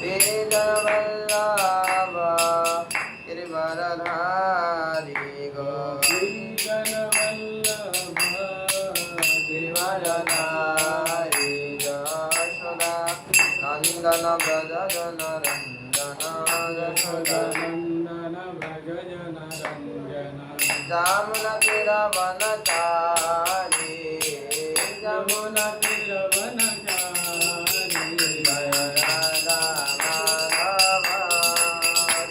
श्रीजनवल्लभ गिरिवरधारी श्रीजनवल्लभ गिरिवरधारी यशोदा नंदन व्रज जनरंजन नंदन व्रज जनरंजन जामुना तीरवनचारी यमुना तीरवनचारी जय राधा माधव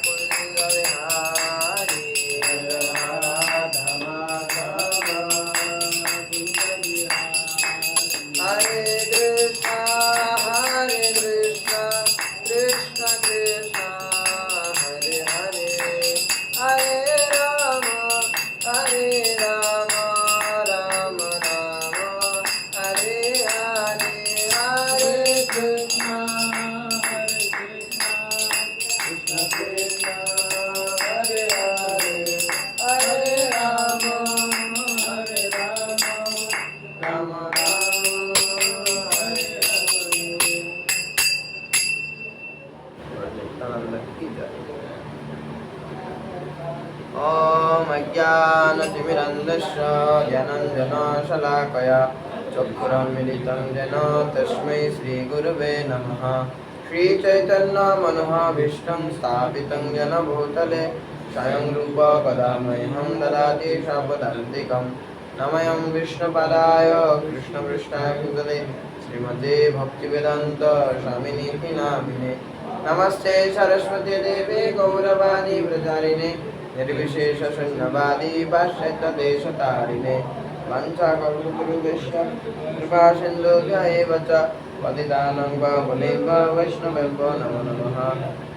कुंज विहारी जय राधा माधव कुंज विहारी हरे कृष्ण कृष्ण कृष्ण हरे हरे हरे राम राम राम हरे हरे हरे कृष्ण कृष्ण कृष्ण हरे हरे हरे राम राम राम हरे हरे ॐ अज्ञानतिमिरन्धस्य ज्ञानञ्जनशलाकया चक्षुरुन्मिलितं येन तस्मै श्रीगुरवे नमः। श्रीचैतन्यमनोभीष्टं स्थापितं येन भूतले स्वयं रूप कदा मह्यं ददाति स्वपदान्तिकं नमयं विष्णुपदाय कृष्णपृष्ठाय भूतले श्रीमते भक्तिवेदान्त स्वामिनीति नामिने। नमस्ते सरस्वती देवे गौरवाणी प्रचारिणे निर्विशेष शून्यवादी पाश्चात्यदेशतारिणे वंशाकल्पतरुभ्यश्च कृपा सिन्धुभ्य एव च पतितानं पावनेभ्यो वैष्णवेभ्यो नमो नमः।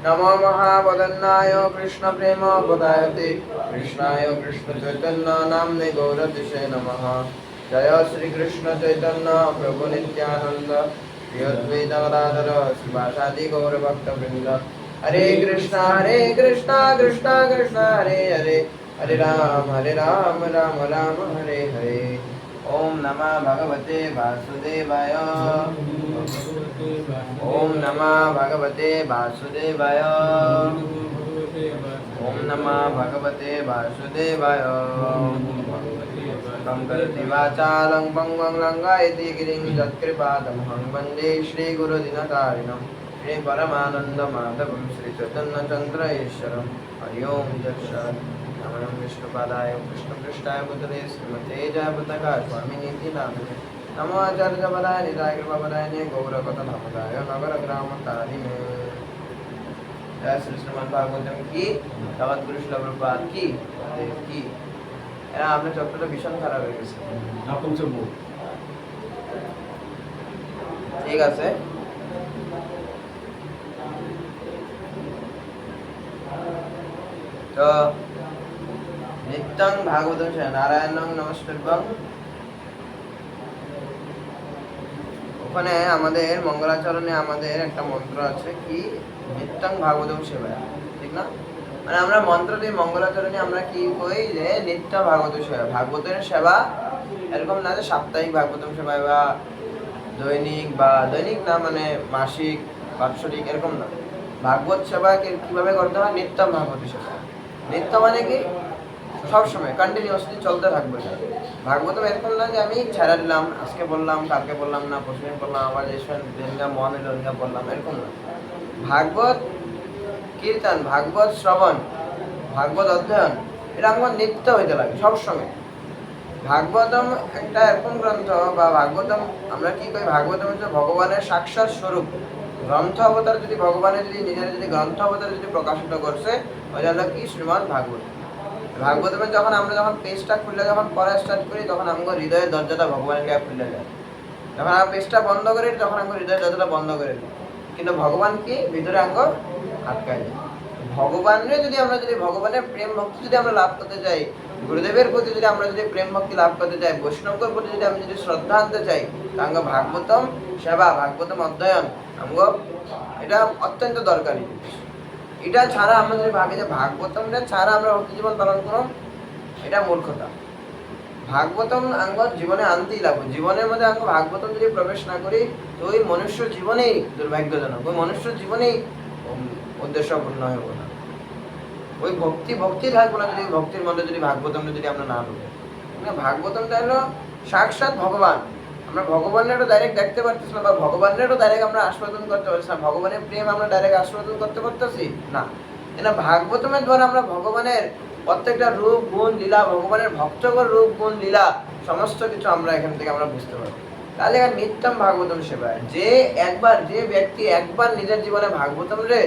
नमो महावदन्नाय कृष्णप्रेमप्रदायते कृष्णाय कृष्णचैतन्य नाम्ने गौरतिसे नमः। जय श्रीकृष्ण चैतन्य प्रभु नित्यानन्द श्री अद्वैत गदाधर श्रीवासादि गौरभक्तवृन्द। हरे कृष्ण कृष्ण कृष्ण हरे हरे हरे राम राम राम हरे हरे। ओम नमः भगवते वासुदेवाय ओम नमः भगवते वासुदेवाय ओम नमः भगवते वासुदेवाय। कं करति वाचालं पंगं लंघयति गिरिं यत्कृपातमहं वन्दे श्रीगुरुदिनतारिणं श्री परमानन्दमाधवं श्रीचैतन्यचन्द्र ईश्वरं। हरि ओं तत्सत्। नमः विष्णुपादाय कृष्णपृष्ठाय भूतले श्रीमते जयपताका स्वामिनीति नामिने। नमो आचार्यपदाय निधाय कृपापदाय गौरकथामदाय नगरग्रामतारिणे। जय श्री श्रीमद् भागवतम की जगत गुरु श्रील प्रभुपाद की देव की। এরা আপনার চক্রটা ভীষণ খারাপ হয়ে গেছে। ঠিক আছে, তো নিত্যং ভাগবতং নারায়ণং নমস্কৃত্যং, ওখানে আমাদের মঙ্গলাচরণে আমাদের একটা মন্ত্র আছে কি নিত্যং ভাগবতং সেবায়, ঠিক না? মানে আমরা মন্ত্র দিয়ে মঙ্গলাচরণে আমরা কি কই যে নিত্য ভাগবত সেবা। ভাগবতের সেবা এরকম না যে সাপ্তাহিক ভাগবতম সেবা বা দৈনিক না মানে মাসিক বাৎসরিক এরকম না। ভাগবত সেবা কিভাবে করতে হয়? নিত্য ভাগবত সেবা। নিত্য মানে কি সবসময় কন্টিনিউয়াসলি চলতে থাকবে। ভাগবতম এরকম না যে আমি ছেড়ে দিলাম, আজকে বললাম কালকে বললাম না, পরশুদিন বললাম, আবার দিনটা মন এলো বললাম, এরকম না। ভাগবত কীর্তন, ভাগবত শ্রবণ, ভাগবত অধ্যয়ন এটা আমার নিত্য হইতে লাগে সবসময়। ভাগবতম একটা এরকম গ্রন্থ বা ভাগবতম আমরা কি করি, ভাগবতম হচ্ছে ভগবানের সাক্ষাৎ স্বরূপ। গ্রন্থ অবতার যদি ভগবানের যদি নিজের যদি গ্রন্থ অবতার যদি প্রকাশিত করছে ওই হলো কি শ্রীমদ্ ভাগবত। ভাগবতমে যখন আমরা পেজটা খুললে যখন পড়া স্টার্ট করি তখন আমার হৃদয়ের দরজাটা ভগবানের গায়ে খুলে যায়। যখন আমরা পেজটা বন্ধ করি তখন আমার হৃদয়ের দরজাটা বন্ধ করে দিই, কিন্তু ভগবান কি ভিতরে আঙ্গ আটকায় যায়। ভগবানের যদি আমরা যদি ভগবানের প্রেম ভক্তি যদি আমরা লাভ করতে চাই, গুরুদেবের প্রতি যদি আমরা যদি প্রেম ভক্তি লাভ করতে চাই, বৈষ্ণবের প্রতি যদি আমি যদি শ্রদ্ধা আনতে চাই, তাঙ্গ ভাগবতম সেবা, ভাগবতম অধ্যয়ন আঙ্গ এটা অত্যন্ত দরকারি জিনিস। এটা ছাড়া আমরা যদি ভাবি যে ভাগবতমটা ছাড়া আমরা ভক্তি জীবন পালন করব, এটা মূর্খতা। ভাগবতম আঙ্গ জীবনে আনতেই লাগবে। জীবনের মধ্যে আঙ্গ ভাগবতম যদি প্রবেশ না করি তো ওই মনুষ্য জীবনেই দুর্ভাগ্যজনক, ওই মনুষ্য জীবনেই উদ্দেশ্যপূর্ণ হইব না। ওই ভক্তি থাকবো না যদি ভক্তির মধ্যে যদি ভাগবতম যদি আমরা না ঢুকে। ভাগবতমটা হলো সাক্ষাৎ ভগবান। আমরা ভগবানেরও ডাইরেক্ট দেখতে পারতেছি না, বা ভগবানেরও ডাইরেক্ট আমরা আস্বাদন করতে পারছি না। ভগবানের প্রেম আমরা ডাইরেক্ট আস্বাদন করতে পারতেছি না। এটা ভাগবতমের দ্বারা আমরা ভগবানের প্রত্যেকটা রূপ গুণ লীলা, ভগবানের ভক্তগণ রূপ গুণ লীলা সমস্ত কিছু আমরা এখান থেকে আমরা বুঝতে পারবো। তাহলে নিত্যম ভাগবতম সেবায় যে ব্যক্তি একবার নিজের জীবনে ভাগবতম রে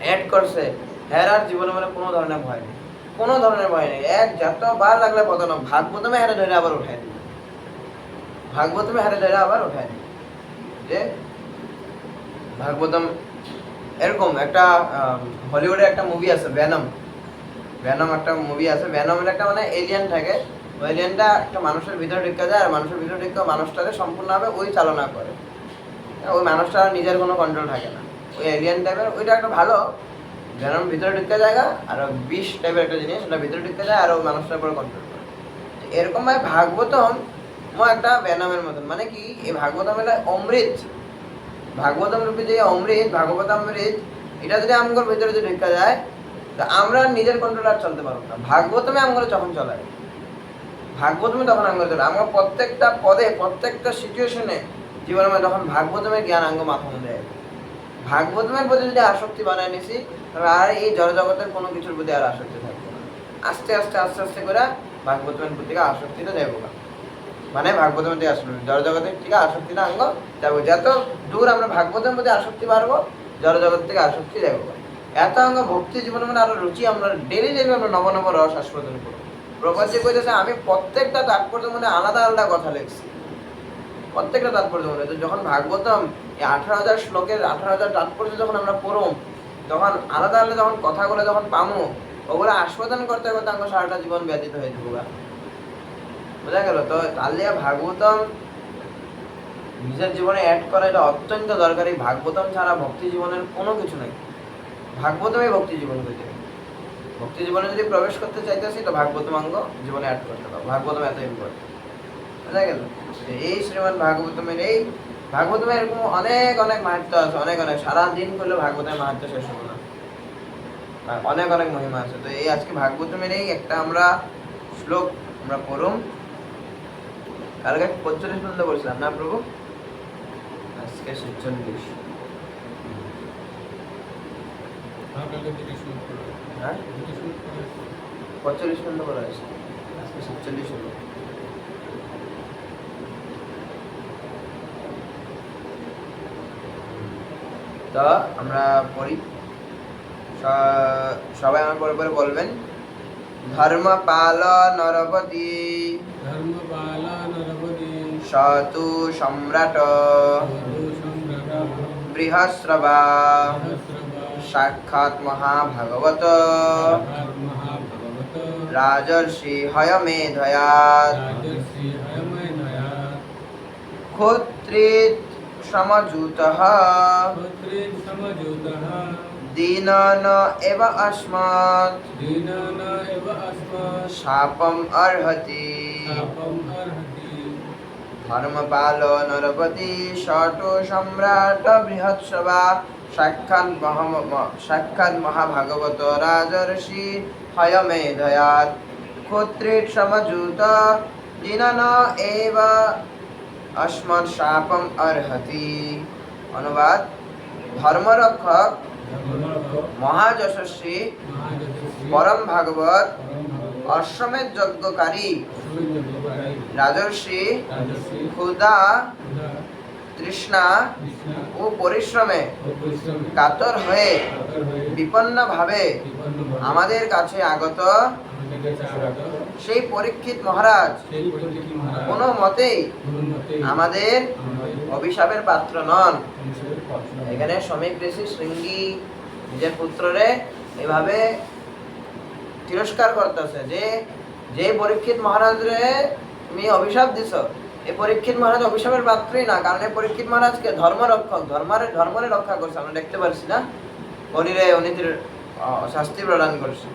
অ্যাড করছে, হ্যাঁ আর জীবনে মানে কোনো ধরনের ভয় নেই, কোনো ধরনের ভয় নেই। যতবার লাগলে পতন ভাগবতমে হারে ধরে আবার উঠায় দিবে, ভাগবতমে হারে ধরে আবার উঠায় দিবে। যে ভাগবতম এরকম একটা হলিউডের একটা মুভি আছে ভ্যানম একটা মুভি আছে। ভ্যানমের একটা মানে এলিয়েন থাকে, ওই এলিয়েনটা একটা মানুষের ভিতরে ঢুকে যায়, আর মানুষের ভিতরে ঢুকে মানুষটাকে সম্পূর্ণভাবে ওই চালনা করে। ওই মানুষটা নিজের কোনো কন্ট্রোল থাকে না, ওই এলিয়েন টাইপের। ওইটা একটা ভালো ভ্যানম ভিতরে ঢুকে জায়গা, আর বিষ টাইপের একটা জিনিস, ওটা ভিতরে ঢুকে যায় আর ওই মানুষটার উপর কন্ট্রোল করে। এরকম ভাবে ভাগবতম একটা ভ্যানমের মতন। মানে কি, এই ভাগবতম হলো অমৃত, ভাগবতম রূপে যে অমৃত, ভাগবতামৃত, এটা যদি আমার ভিতরে যদি ঢুকে যায়, তা আমরা নিজের কন্ট্রোল আর চলতে পারবো না। ভাগবতমে আমরা যখন চলাই, ভাগবতমে তখন আমরা চলে, আমরা প্রত্যেকটা পদে প্রত্যেকটা সিচুয়েশনে জীবনের মধ্যে তখন ভাগবতমের জ্ঞান আঙ্গ মাথানো দেয়। ভাগবতমের প্রতি যদি আসক্তি বানায় নিছি, তবে আর এই জড়জগতের কোনো কিছুর প্রতি আর আসক্তি থাকবে না। আস্তে আস্তে আস্তে আস্তে করে ভাগবতমের প্রতি আসক্তিটা যাবো না, মানে ভাগবতমের দিকে আসবে, জড়জগতের থেকে আসক্তিটা আঙ্গ যাবো। যত দূর আমরা ভাগবতের প্রতি আসক্তি বাড়বো, জড়জগৎ থেকে আসক্তি যাবো। এত অঙ্গ ভক্তি জীবনের মধ্যে আরো রুচি, আমরা ডেলি আমরা নব নব রস আস্বাদন করবো। প্রবাদ যে কইতেছে, আমি প্রত্যেকটা তাৎপর্য মনে আলাদা আলাদা কথা লিখছি, প্রত্যেকটা তাৎপর্য মনে। তো যখন ভাগবতম এই 18,000 শ্লোকের 18,000 তাৎপর্য যখন আমরা পড়ম, তখন আলাদা আলাদা যখন কথাগুলো যখন পামো, ওগুলো আস্বাদন করতে করতে আমার সারাটা জীবন ব্যতীত হয়ে যাবো। বোঝা গেল? তো তাহলে ভাগবতম নিজের জীবনে অ্যাড করা এটা অত্যন্ত দরকারি। ভাগবতম ছাড়া ভক্তি জীবনের কোনো কিছু নেই। ভাগবতমই ভক্তি জীবন হয়ে ভক্তি জীবনে যদি প্রবেশ করতে চাইতেছি, তো ভাগবতম অঙ্গ জীবনে অ্যাড করতে পারবো। ভাগবতম এত ইম্পর্টেন্ট। বোঝা গেল? এই শ্রীমদ ভাগবতমের এই ভাগবতমের এরকম অনেক অনেক মাহাত্ম্য আছে, অনেক অনেক, সারা দিন করলে ভাগবতের মাহাত্ম্য শেষ হবে না, অনেক অনেক মহিমা আছে। তো এই আজকে ভাগবতমের এই একটা আমরা শ্লোক আমরা পড়ুম। কালকে 45 পর্যন্ত বলছিলাম না প্রভু, আজকে 46। হ্যাঁ 45 পর্যন্ত বলা হয়েছে, আজকে 46 হলো। তো আমরা পড়ি, সবাই আমার পরে পরে বলবেন। ধর্মপাল নরপতি সতু সম্রাট বৃহস্রবা সাক্ষাৎ মহাভাগবত রাজর্ষি হয়মেধয়াৎ ক্ষত্রিত সমযুতঃ দীনন এব अस्मत् শাপম অর্হতি। ধর্মপাল নরপতি ষটু সম্রাট বৃহৎসভা সাক্ষাৎ মহাভাগবত রাজর্ষি হয়মেধয়াৎ ক্ষত্রিত সমযুত দীনন এব अस्मत् শাপম অর্হতি। অনুবাদ: ধর্মরক্ষক মহাযশস্বী পরম ভাগবত অশ্বমেধ যজ্ঞকারী রাজর্ষি ক্ষুধা তৃষ্ণা ও পরিশ্রমে কাতর হয়ে বিপন্ন ভাবে আমাদের কাছে আগত সেই পরীক্ষিত মহারাজ কোনো মতেই আমাদের অভিশাপের পাত্র নন। এখানে সমীক ঋষি শৃঙ্গী নিজের পুত্ররে এভাবে তিরস্কার করতেছে যে পরীক্ষিত মহারাজরে তুমি অভিশাপ দিছ, এই পরীক্ষিত মহারাজ অভিশাপের পাত্রই না। কারণ এই পরীক্ষিত মহারাজকে ধর্মরক্ষক, ধর্মরে রক্ষা করছে, আমরা দেখতে পারছি না, অনিরে অনীতির শাস্তি প্রদান করছে।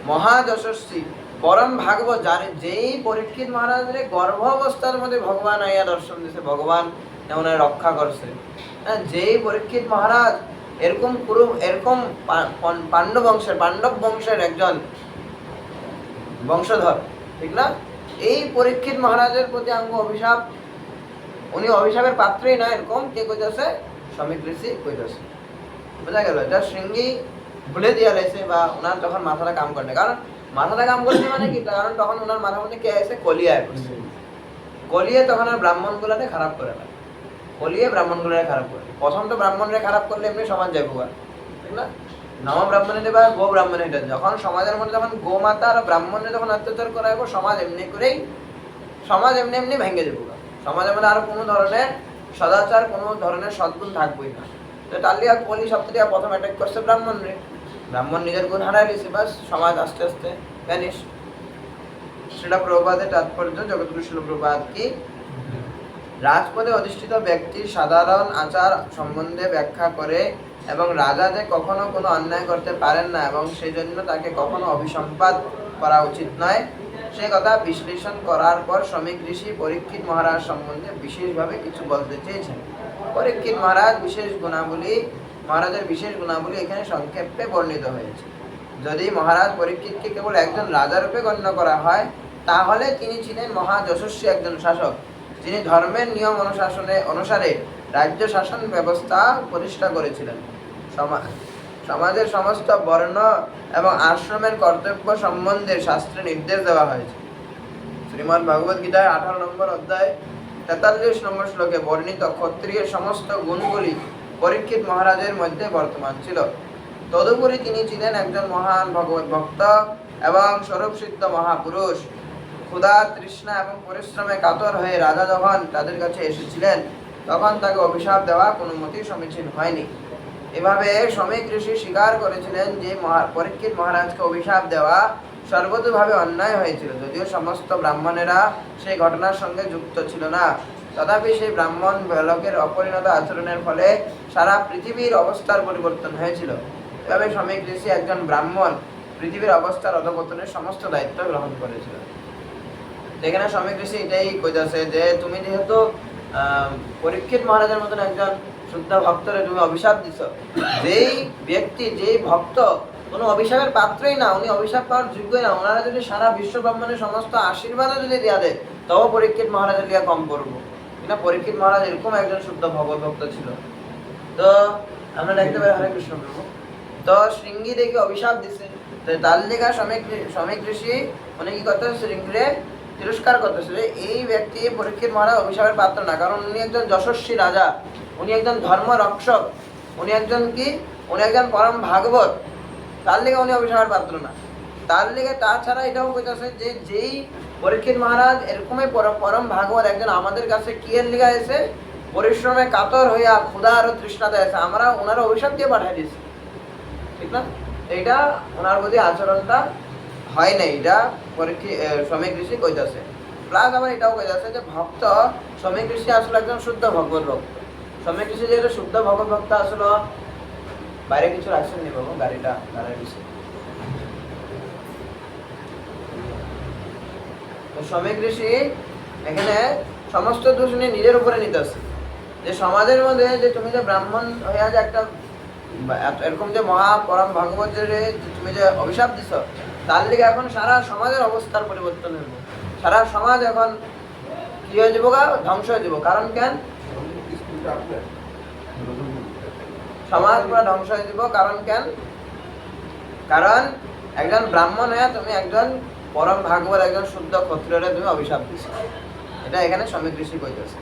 মহাযশস্বী পরম ভাগবত, যেই পরীক্ষিত মহারাজরে গর্ভ অবস্থার মধ্যে ভগবান আইয়া দর্শন দিছে, ভগবান এমন রক্ষা করছে। যেই পরীক্ষিত মহারাজ এরকম পাণ্ডব বংশের একজন বংশধর, ঠিক না? এই পরীক্ষিত মহারাজের প্রতি আমাকে অভিশাপ, উনি অভিশাপের পাত্রই নয়, এরকম কে কইতেছে? সমীক ঋষি কইতেছে। বোঝা গেল? এটা শৃঙ্গি ভুলে দিয়া লাইছে, বা ওনার তখন মাথাটা কাম করে না। কারণ মাথাটা কাম করছে মানে কি? কারণ তখন ওনার মাথার মধ্যে কে আছে? কলিয়া আছে। কলিয়ে তখন আর ব্রাহ্মণ গুলাকে খারাপ করে না, কলিয়ে ব্রাহ্মণ গুলাকে খারাপ করে। প্রথম তো ব্রাহ্মণরে খারাপ করলে এমনি সমাজ যাইব, ঠিক না? নম ব্রাহ্মণে বা গো ব্রাহ্মণে, এটা যখন সমাজের মধ্যে যখন গোমাতা আর ব্রাহ্মণে যখন অত্যাচার করা হবে, সমাজ এমনি এমনি ভেঙে যাবো। সমাজের মধ্যে আর কোনো ধরনের সদাচার, কোনো ধরনের সদ্গুণ থাকবোই না। তো তালিয়া কলি সপ্তাহে প্রথম অ্যাটাক করছে ব্রাহ্মণরে, ব্রাহ্মণ নিজের গুণ হারাই দিয়েছে, বাস সমাজ আস্তে আস্তে ভ্যানিশ। সেটা প্রভুপাদের তাৎপর্য, জগৎগুরু শিল প্রভুপাদ কি রাজপদে অধিষ্ঠিত ব্যক্তির সাধারণ আচার সম্বন্ধে ব্যাখ্যা করে, এবং রাজা যে কখনো কোনো অন্যায় করতে পারেন না এবং সেই জন্য তাকে কখনো অভিসম্পাদ করা উচিত নয়, সে কথা বিশ্লেষণ করার পর সমীক ঋষি পরীক্ষিত মহারাজ সম্বন্ধে বিশেষভাবে কিছু বলতে চেয়েছেন। পরীক্ষিত মহারাজের বিশেষ গুণাবলী এখানে সংক্ষেপে বর্ণিত হয়েছে। যদি মহারাজ পরীক্ষিতকে কেবল একজন রাজারূপে গণ্য করা হয়, তাহলে তিনি ছিলেন মহা যশস্বী একজন শাসক, যিনি ধর্মের নিয়ম অনুসারে রাজ্য শাসন ব্যবস্থা প্রতিষ্ঠা করেছিলেন। সমাজের সমস্ত বর্ণ এবং আশ্রমের কর্তব্য সম্বন্ধে শাস্ত্রে নির্দেশ দেওয়া হয়েছে। শ্রীমদ্ ভগবদ গীতায় 18 নম্বর অধ্যায় 43 নম্বর শ্লোকে বর্ণিত ক্ষত্রিয়ের সমস্ত গুণগুলি পরীক্ষিত মহারাজের মধ্যে বর্তমান ছিল। তদুপরি তিনি ছিলেন একজন মহান ভগবত ভক্ত এবং স্বরূপসিদ্ধ মহাপুরুষ। ক্ষুধা, তৃষ্ণা এবং পরিশ্রমে কাতর হয়ে রাজা যখন তাদের কাছে এসেছিলেন, তখন তাকে অভিশাপ দেওয়া কোনো মতেই সমীচীন হয়নি। এভাবে সমীক ঋষি স্বীকার করেছিলেন যে পরীক্ষিত মহারাজকে অভিশাপ দেওয়া সর্বতোভাবে অন্যায় হয়েছিল। যদিও সমস্ত ব্রাহ্মণেরা সেই ঘটনার সঙ্গে যুক্ত ছিল না, তথাপি সেই ব্রাহ্মণ বালকের অপরিণত আচরণের ফলে সারা পৃথিবীর অবস্থার পরিবর্তন হয়েছিল। এভাবে সমীক ঋষি একজন ব্রাহ্মণ পৃথিবীর অবস্থার অধপতনের সমস্ত দায়িত্ব গ্রহণ করেছিল। এখানে সমীক ঋষি এটাই কইতাছে যে তুমি যেহেতু পরীক্ষিত মহারাজের মতন একজন শুদ্ধ ভক্তরে তুমি অভিশাপ দিছ, যেই ব্যক্তি, যেই ভক্ত কোনো অভিশাপের পাত্রই না, উনি অভিশাপ পাওয়ার যোগ্যই না, ওনারা যদি সারা বিশ্ব ব্রহ্মাণ্ডের সমস্ত আশীর্বাদও যদি দেওয়া দেয়, তবে পরীক্ষিত মহারাজের লিয়া কম করবো কিনা? পরীক্ষিত মহারাজ এরকম একজন শুদ্ধ ভগবত ভক্ত ছিল। তো আমরা দেখতে পাই হরে কৃষ্ণ প্রভু তো শৃঙ্গি দেখে অভিশাপ দিছে, তার লেখা সমীক ঋষি উনি কি করতেছে? শৃঙ্গিরে তিরস্কার করতেছে। এই ব্যক্তি পরীক্ষিত মহারাজ অভিশাপের পাত্র না, কারণ উনি একজন যশস্বী রাজা, উনি একজন ধর্ম রক্ষক, উনি একজন পরম ভাগবত, তার লেগে উনি অভিশাপের পাত্র না। তার লেগে তাছাড়া এটাও কইতাছে যে যেই পরীক্ষিত মহারাজ এরকমই পরম ভাগবত একজন আমাদের কাছে কি এর লিগা এসে পরিশ্রমে কাতর হইয়া ক্ষুধা আর তৃষ্ণাতে আছে, আমরা ওনার অভিশাপ দিয়ে পাঠাই দিয়েছি, ঠিক না? এইটা ওনার প্রতি আচরণটা হয় না, এটা সমীক ঋষি কইতাছে। প্লাস আবার এটাও কইতাছে যে ভক্ত সমীক ঋষি আসলে একজন শুদ্ধ ভগবত ভক্ত। সমীক ঋষি যেহেতু শুদ্ধ ভগবত ভক্ত আসলে বাইরে কিছু রাখছেন নি বাবু, গাড়িটা দাঁড়ায় দিছে। তো সমীক ঋষি এখানে সমস্ত দোষ নিয়ে নিজের উপরে নিতেছে, যে সমাজের মধ্যে যে তুমি যে ব্রাহ্মণ হইয়া যে একটা এরকম যে মহা পরম ভাগবতের তুমি যে অভিশাপ দিছ, তার লিগে এখন সারা সমাজের অবস্থার পরিবর্তন হইব। সারা সমাজ এখন কি হয়ে যাব? ধ্বংস হয়ে যাব। কারণ কেন? সমাজ পুরো ধ্বংস হয়ে যাব। কারণ কেন? কারণ একজন ব্রাহ্মণ হয়ে তুমি একজন পরম ভাগবত একজন শুদ্ধ ক্ষত্রিয়রে তুমি অভিশাপ দিছ। এটা এখানে সমীক ঋষি কইতেছে।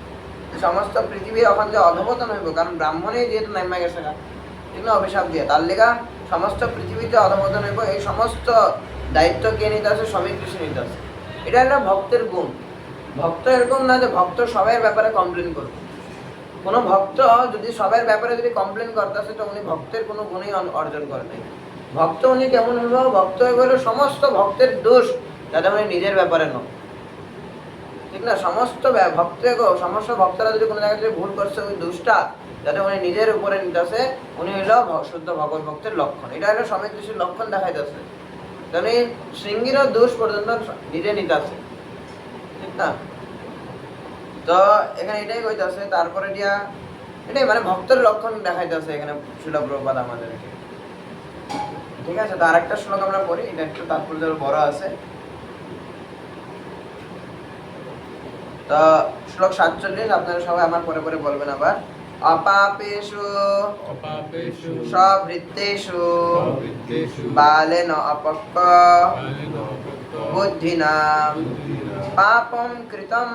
সমস্ত পৃথিবীর এখন যে অধপতন হইব, কারণ ব্রাহ্মণেই যেহেতু নাইমা গেছে না, ঠিক না? অভিশাপ দিয়ে তার লেগা সমস্ত পৃথিবীতে অধপতন হইব। এই সমস্ত দায়িত্ব কে নিতে আছে? সমীক ঋষি নিতে আছে। এটা একটা ভক্তের গুণ। ভক্ত এরকম না যে ভক্ত সবাই ব্যাপারে কমপ্লেন করবে। কোনো ভক্ত যদি সবাই ব্যাপারে যদি কমপ্লেন করতেছে, তো উনি ভক্তের কোনো গুণই অর্জন করে নাই। ভক্ত উনি কেমন হইব? ভক্ত হইব সমস্ত ভক্তের দোষ যাতে উনি নিজের ব্যাপারে নয়, ঠিক না? সমস্ত ভক্তরা যদি কোনো জায়গায় ভুল করছে, ওই দোষটা যাতে উনি নিজের উপরে নিতেছে, উনি হইল শুদ্ধ ভগবত ভক্তের লক্ষণ। এটা হলো সমীক ঋষির লক্ষণ দেখাইতেছে। উনি শৃঙ্গিরও দোষ পর্যন্ত নিজে নিতেছে, ঠিক না? তো এখানে এটাই কইতেছে। তারপরে দিয়া এটাই মানে ভক্তের লক্ষণ দেখাইতেছে এখানে শিল প্রভুপাদ আমাদেরকে। ঠিক আছে, তো আরেকটা শ্লোক আমরা পড়ি, এটা একটু তাৎপর্য বড় আছে। তো শ্লোক 47 আপনারা সবাই আমার পরে পরে বলবেন আবার। অপাপেষু অপাপেষু সবৃত্তেষু সবৃত্তেষু বালেন অপক্ক বালেন অপক্ক বুদ্ধিনা বুদ্ধিনা পাপম কৃতম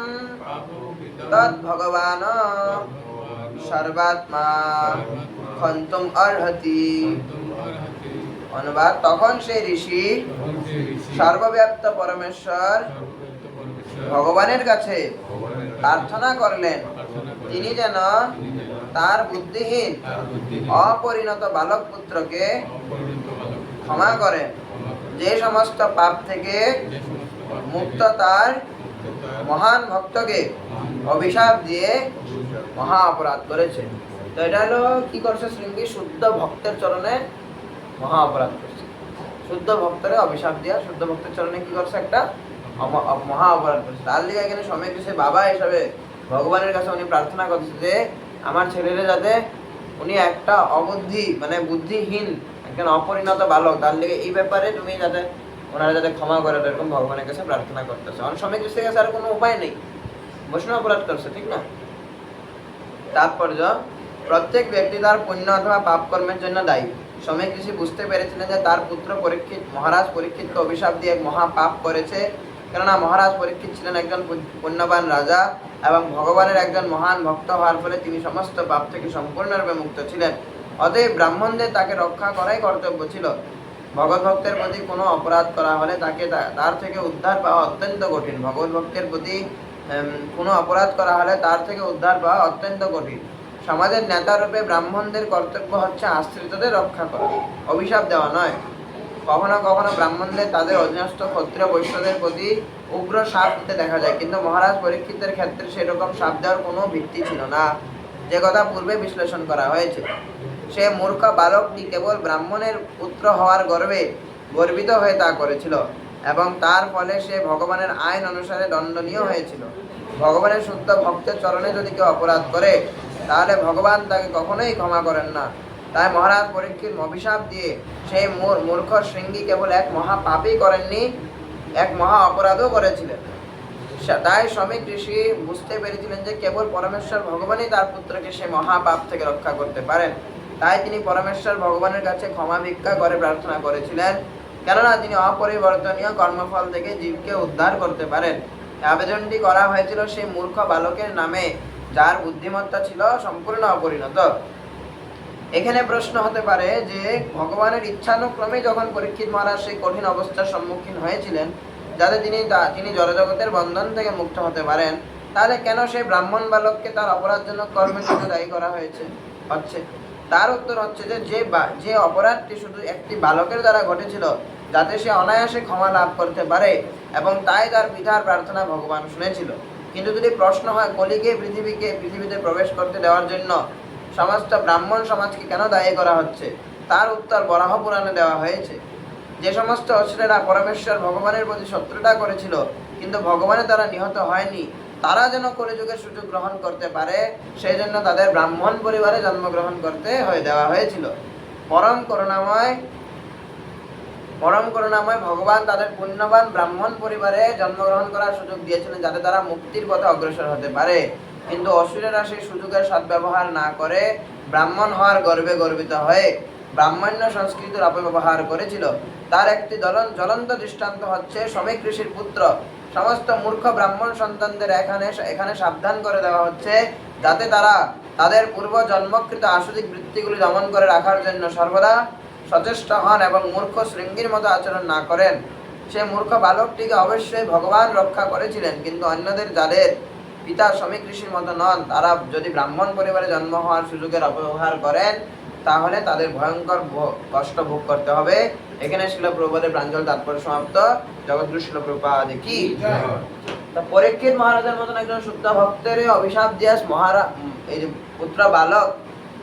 পাপং কৃতং তদ ভগবান ভগবান সর্বাত্মা ক্ষন্তুম অর্হতি। তম অর্হতি। অনুবাদ, তখন সেই ঋষি তখন সে ঋষি সর্বব্যাপ্ত পরমেশ্বর সর্বব্যাপ্ত পরমেশ্বর ভগবানের কাছে ভগবানের কাছে প্রার্থনা করলেন প্রার্থনা করলেন, তিনি যেন তিনি যেন তার বুদ্ধিহীন তার বুদ্ধিহীন অপরিণত বালক পুত্রকে অপরিণত বালক ক্ষমা করেন, ক্ষমা করেন। যে সমস্ত পাপ থেকে যে সমস্ত পাপ থেকে মুক্ত তার মুক্ত তার মহান ভক্তকে অভিশাপ দিয়ে অভিশাপ মহা অপরাধ করেছে। তো এটা হলো কি করছে, শৃঙ্গী শুদ্ধ ভক্তের চরণে মহা অপরাধ করছে। শুদ্ধ ভক্তরে অভিশাপ দিয়া শুদ্ধ ভক্তের চরণে কি করছে, একটা মহা অপরাধ করছে। তার লিগে এখানে সময় কিছু বাবা হিসাবে ভগবানের কাছে উনি প্রার্থনা করছে যে আমার ছেলেরে যাতে, উনি একটা অবুদ্ধি মানে বুদ্ধিহীন একজন অপরিণত বালক, তার লিগে এই ব্যাপারে তুমি যাতে ওনারা যাতে ক্ষমা করে, এরকম ভগবানের কাছে প্রার্থনা করতেছে। অনেক সময় কিছু কাছে আর কোনো উপায় নেই, বৈষ্ণব অপরাধ করছে, ঠিক না? তাৎপর্য, প্রত্যেক ব্যক্তি তার পুণ্য অথবা পাপ কর্মের জন্য দায়ী। সময় ঋষি বুঝতে পেরেছিলেন যে তার পুত্র পরীক্ষিত মহারাজ পরীক্ষিতকে অভিশাপ দিয়ে এক মহা পাপ করেছে, কেননা মহারাজ পরীক্ষিত ছিলেন একজন পুণ্যবান রাজা এবং ভগবানের একজন মহান ভক্ত হওয়ার ফলে তিনি সমস্ত পাপ থেকে সম্পূর্ণরূপে মুক্ত ছিলেন। অতএব ব্রাহ্মণদের তাকে রক্ষা করাই কর্তব্য ছিল। ভগবত ভক্তের প্রতি কোনো অপরাধ করা হলে তাকে তার থেকে উদ্ধার পাওয়া অত্যন্ত কঠিন। ভগবত ভক্তের প্রতি কোনো অপরাধ করা হলে তার থেকে উদ্ধার পাওয়া অত্যন্ত কঠিন। সমাজের নেতা রূপে ব্রাহ্মণদের কর্তব্য হচ্ছে আশ্রিতদের রক্ষা করা, অভিশাপ দেওয়া নয়। কখনো কখনো ব্রাহ্মণদের তাদের অধীনস্থ ক্ষত্রিয় বৈশ্যদের প্রতি উগ্র শাপ দিতে দেখা যায়, কিন্তু মহারাজ পরীক্ষিতের ক্ষেত্রে সেরকম শাপ দেওয়ার কোনো ভিত্তি ছিল না, যে কথা পূর্বে বিশ্লেষণ করা হয়েছে। সে মূর্খ বালকটি কেবল ব্রাহ্মণের পুত্র হওয়ার গর্বে গর্বিত হয়ে তা করেছিল এবং তার ফলে সে ভগবানের আইন অনুসারে দণ্ডনীয় হয়েছিল। ভগবানের শুদ্ধ ভক্তের চরণে যদি কেউ অপরাধ করে তাহলে ভগবান তাকে কখনোই ক্ষমা করেন না। তাই মহারাজ পরীক্ষিত অভিশাপ দিয়ে সেই মূর্খ শৃঙ্গী কেবল এক মহা পাপই করেননি, এক মহা অপরাধও করেছিলেন। তাই শ্রমিক ঋষি বুঝতে পেরেছিলেন যে কেবল পরমেশ্বর ভগবানই তার পুত্রকে সে মহা পাপ থেকে রক্ষা করতে পারেন। তাই তিনি পরমেশ্বর ভগবানের কাছে ক্ষমা ভিক্ষা করে প্রার্থনা করেছিলেন, কেননা তিনি অপরিবর্তনীয় কর্মফল থেকে জীবকে উদ্ধার করতে পারেন। আবেদনটি করা হয়েছিল সেই মূর্খ বালকের নামে, যার বুদ্ধিমত্তা ছিল সম্পূর্ণ অপরিণত। এখানে প্রশ্ন হতে পারে যে ভগবানের ইচ্ছানুক্রমে যখন পরীক্ষিত মহারাজ সেই কঠিন অবস্থার সম্মুখীন হয়েছিলেন যাতে তিনি জড়জগতের বন্ধন থেকে মুক্ত হতে পারেন, তাহলে কেন সেই ব্রাহ্মণ বালককে তার অপরাধজনক কর্মের জন্য দায়ী করা হচ্ছে? তার উত্তর হচ্ছে যে অপরাধটি শুধু একটি বালকের দ্বারা ঘটেছিল, যাতে সে অনায়াসে ক্ষমা লাভ করতে পারে, এবং তাই তার পিতার প্রার্থনা ভগবান শুনেছিল। কিন্তু যদি প্রশ্ন হয় কলিকে পৃথিবীতে প্রবেশ করতে দেওয়ার জন্য সমস্ত ব্রাহ্মণ সমাজকে কেন দায়ী করা হচ্ছে, তার উত্তর বরাহ পুরাণে দেওয়া হয়েছে। যে সমস্ত অসুরেরা পরমেশ্বর ভগবানের প্রতি শত্রুতা করেছিল কিন্তু ভগবানের দ্বারা নিহত হয়নি, তারা যেন কলিযুগের সুযোগ গ্রহণ করতে পারে, সেই জন্য তাদের ব্রাহ্মণ পরিবারে জন্মগ্রহণ করতে দেওয়া হয়েছিল। পরম করুণাময় ভগবান তাদের পুণ্যবান ব্রাহ্মণ পরিবারে জন্মগ্রহণ করার সুযোগ দিয়েছিলেন, যাতে তারা মুক্তির পথে অগ্রসর হতে পারে। কিন্তু অসুরেরা সেই সুযোগের সদ্ব্যবহার না করে ব্রাহ্মণ হওয়ার গর্বে গর্বিত হয়ে ব্রাহ্মণ্য সংস্কৃতির অপব্যবহার করেছিল। তার একটি জ্বলন্ত দৃষ্টান্ত হচ্ছে শ্রমিক ঋষির পুত্র। সমস্ত মূর্খ ব্রাহ্মণ সন্তানদের এখানে সাবধান করে দেওয়া হচ্ছে, যাতে তারা তাদের পূর্ব জন্মকৃত আসুদিক বৃত্তিগুলি দমন করে রাখার জন্য সর্বদা সচেষ্ট হন এবং মূর্খ শৃঙ্গীর মতো আচরণ না করেন। সে মূর্খ বালকটিকে অবশ্যই ভগবান রক্ষা করেছিলেন, কিন্তু অন্যদের যাদের পিতা শ্রমিক ঋষির মতো নন, তারা যদি ব্রাহ্মণ পরিবারে জন্ম হওয়ার সুযোগের অপব্যবহার করেন তাহলে তাদের ভয়ঙ্কর কষ্ট ভোগ করতে হবে। এখানে শিল প্রভুপাদের প্রাঞ্জল তাৎপর্য সমাপ্ত। জগদ্গুরু শিল প্রভুপাদ কি। পরীক্ষিত মহারাজের মতন একজন শুদ্ধ ভক্তের অভিশাপ দিয়াস এই যে পুত্র বালক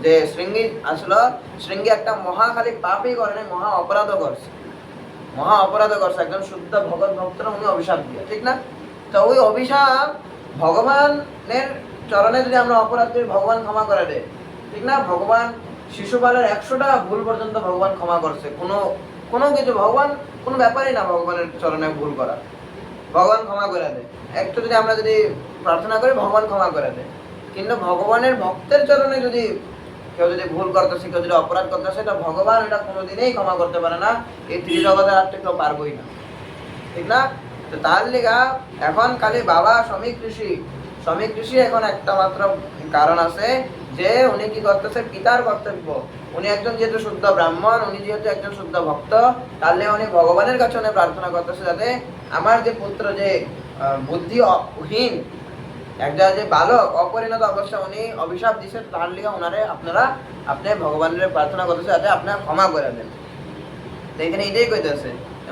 যে শৃঙ্গী আসলো, শৃঙ্গী একটা খালি পাপই করে নাই, মহা অপরাধও করছে একজন শুদ্ধ ভগৎ ভক্তরা উনি অভিশাপ দিয়ে, ঠিক না? তো ওই অভিশাপ ভগবানের চরণে যদি আমরা অপরাধ করি ভগবান ক্ষমা করে দেয়, ঠিক না? ভগবান শিশুপালের 100টা ভুল পর্যন্ত ভগবান ক্ষমা করছে। কোনো কিছু ভগবান কোনো ব্যাপারই না ভগবানের চরণে ভুল করা, ভগবান ক্ষমা করে দেয়। একটু যদি আমরা যদি প্রার্থনা করি ভগবান ক্ষমা করে দেয়। কিন্তু ভগবানের ভক্তের চরণে যদি কেউ যদি ভুল করতেছে, কেউ যদি অপরাধ করতেছে, এটা ভগবান এটা কোনোদিনই ক্ষমা করতে পারে না। এই ত্রিজগতে আর তো কেউ পারবই না, ঠিক না? তো তার লিগা এখন খালি বাবা শ্রমিক ঋষি এখন একটা মাত্র কারণ আছে যে উনি কি করতেছে, পিতার কর্তব্য। উনি একজন যেহেতু শুদ্ধ ব্রাহ্মণ, উনি যেহেতু একজন শুদ্ধ ভক্ত, তাহলে উনি ভগবানের কাছে উনি প্রার্থনা করতেছে যাতে আমার যে পুত্র যে বুদ্ধিহীন একটা যে বালক অপরিণত অবস্থা উনি অভিশাপ দিছে, তার লিগে ওনারে আপনি ভগবানের প্রার্থনা করতেছে যাতে আপনার ক্ষমা করে দেন। তো এখানে এটাই কইতেছে